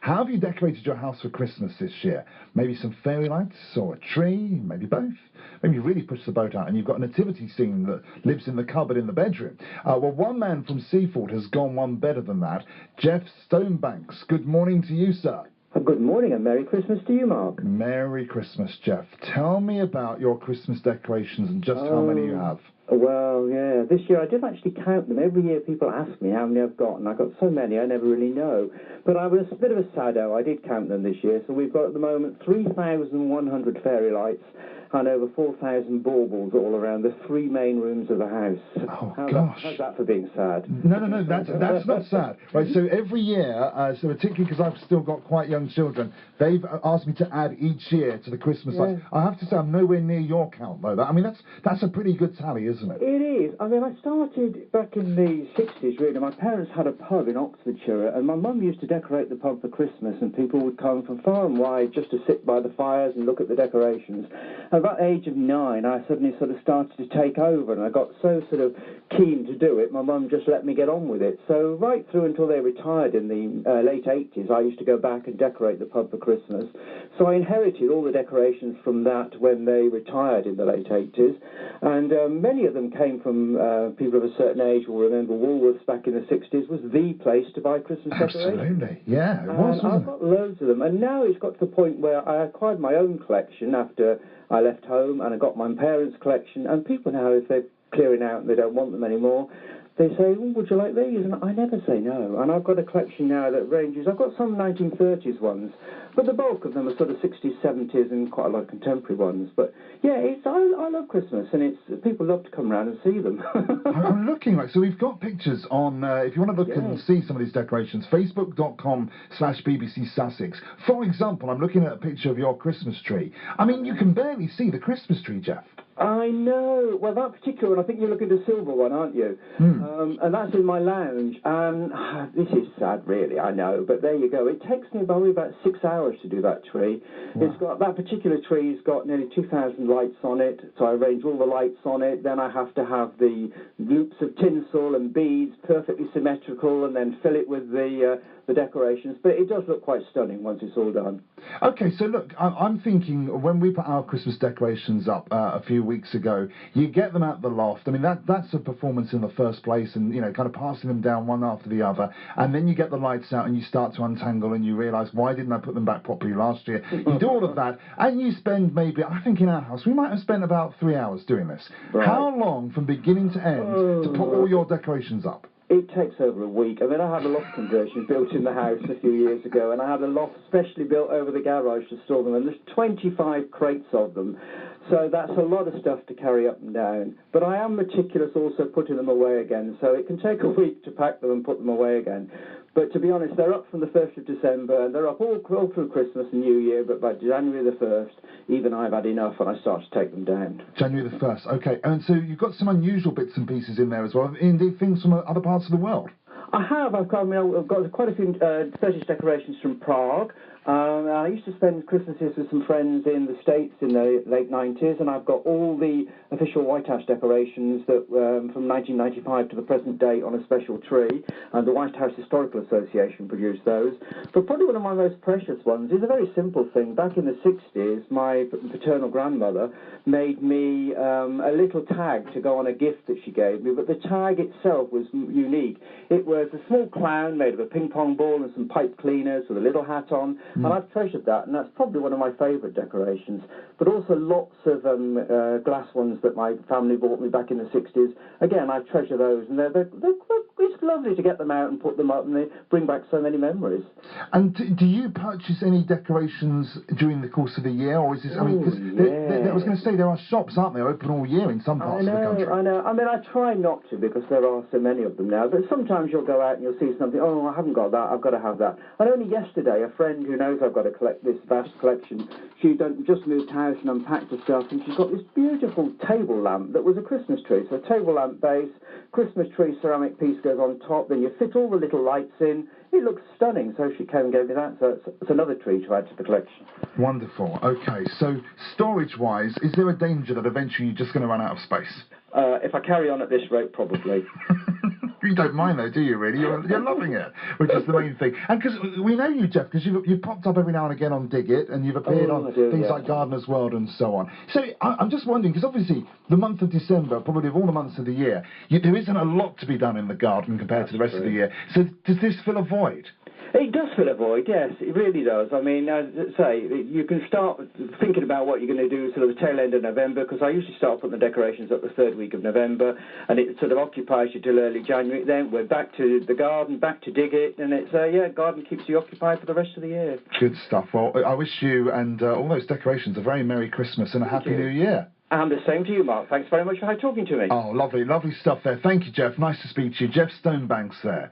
How have you decorated your house for Christmas this year? Maybe some fairy lights or a tree, maybe both. Maybe you really pushed the boat out and you've got a nativity scene that lives in the cupboard in the bedroom. Well, one man from Seaford has gone one better than that. Jeff Stonebanks, good morning to you, sir. Good morning and Merry Christmas to you, Mark. Merry Christmas, Jeff. Tell me about your Christmas decorations and just how many you have. Well, yeah, this year I did actually count them. Every year people ask me how many I've got, and I've got so many I never really know. But I was a bit of a saddo. I did count them this year, so we've got at the moment 3,100 fairy lights and over 4,000 baubles all around the three main rooms of the house. Oh, gosh. How's that for being sad? No, that's not sad. Right, so every year, so particularly because I've still got quite young children, they've asked me to add each year to the Christmas lights. I have to say I'm nowhere near your count, though. I mean, that's a pretty good tally, isn't it? It is. I mean, I started back in the 60s, really. My parents had a pub in Oxfordshire, and my mum used to decorate the pub for Christmas, and people would come from far and wide just to sit by the fires and look at the decorations. And about the age of 9, I suddenly sort of started to take over, and I got so sort of keen to do it, my mum just let me get on with it. So right through until they retired in the late 80s, I used to go back and decorate the pub for Christmas. So I inherited all the decorations from that when they retired in the late 80s, and many of them came from people of a certain age will remember Woolworths back in the 60s was the place to buy Christmas decorations. Absolutely, yeah, it was, I've got loads of them, and now it's got to the point where I acquired my own collection after I left home, and I got my parents' collection, and people now, if they're clearing out and they don't want them anymore, they say, oh, would you like these? And I never say no. And I've got a collection now that ranges, I've got some 1930s ones, but the bulk of them are sort of 60s, 70s, and quite a lot of contemporary ones. But yeah, I love Christmas, and people love to come around and see them. I'm looking, right, so we've got pictures on, if you want to look and see some of these decorations, facebook.com/BBC Sussex. For example, I'm looking at a picture of your Christmas tree. I mean, you can barely see the Christmas tree, Jeff. I know. Well, that particular one, I think you're looking at the silver one, aren't you? And that's in my lounge. And this is sad, really, I know. But there you go. It takes me probably about 6 hours to do that tree. Wow. It's got that particular tree's got nearly 2,000 lights on it. So I arrange all the lights on it. Then I have to have the loops of tinsel and beads perfectly symmetrical, and then fill it with the decorations. But it does look quite stunning once it's all done. Okay, so look, I'm thinking when we put our Christmas decorations up a few weeks ago, you get them out the loft. I mean, that's a performance in the first place, and, you know, kind of passing them down one after the other. And then you get the lights out and you start to untangle and you realise, why didn't I put them back properly last year? You do all of that, and you spend maybe, I think in our house, we might have spent about 3 hours doing this. Right. How long from beginning to end to put all your decorations up? It takes over a week. I mean, I had a loft conversion built in the house a few years ago, and I had a loft specially built over the garage to store them, and there's 25 crates of them. So that's a lot of stuff to carry up and down. But I am meticulous also putting them away again, so it can take a week to pack them and put them away again. But to be honest, they're up from the 1st of December, and they're up all through Christmas and New Year, but by January the 1st, even I've had enough, and I start to take them down. January the 1st, okay. And so you've got some unusual bits and pieces in there as well, indeed things from other parts of the world. I have. I've got quite a few Turkish decorations from Prague. I used to spend Christmases with some friends in the States in the late 90s, and I've got all the official White House decorations that from 1995 to the present day on a special tree, and the White House Historical Association produced those. But probably one of my most precious ones is a very simple thing. Back in the 60s, my paternal grandmother made me a little tag to go on a gift that she gave me, but the tag itself was unique. It was a small clown made of a ping-pong ball and some pipe cleaners with a little hat on, and I've treasured that, and that's probably one of my favourite decorations. But also lots of glass ones that my family bought me back in the 60s. Again, I treasure those, and it's lovely to get them out and put them up, and they bring back so many memories. And do you purchase any decorations during the course of the year, or is this? I mean, because I was going to say there are shops, aren't there, open all year in some parts of the country. I know. I mean, I try not to because there are so many of them now. But sometimes you'll go out and you'll see something. Oh, I haven't got that. I've got to have that. And only yesterday, a friend who knows I've got to collect this vast collection, she just moved house and unpacked her stuff, and she's got this beautiful table lamp that was a Christmas tree. So a table lamp base, Christmas tree ceramic piece goes on top, then you fit all the little lights in. It looks stunning, so she came and gave me that. So it's another tree to add to the collection. Wonderful. Okay, so storage-wise, is there a danger that eventually you're just going to run out of space? If I carry on at this rate, probably. you don't mind though, do you? Really, you're loving it, which is the main thing. And because we know you, Jeff, because you've popped up every now and again on Dig It, and you've appeared on things like Gardener's World and so on. So I'm just wondering, because obviously the month of December, probably of all the months of the year, there isn't a lot to be done in the garden compared to the rest of the year. So does this fill a void? It does fill a void, yes, it really does. I mean, as I say, you can start thinking about what you're going to do sort of the tail end of November, because I usually start putting the decorations up the third week of November, and it sort of occupies you till early January. Then we're back to the garden, back to Dig It, and it's, garden keeps you occupied for the rest of the year. Good stuff. Well, I wish you and all those decorations a very Merry Christmas and a Happy New Year. And the same to you, Mark. Thanks very much for talking to me. Oh, lovely, lovely stuff there. Thank you, Jeff. Nice to speak to you. Jeff Stonebanks there.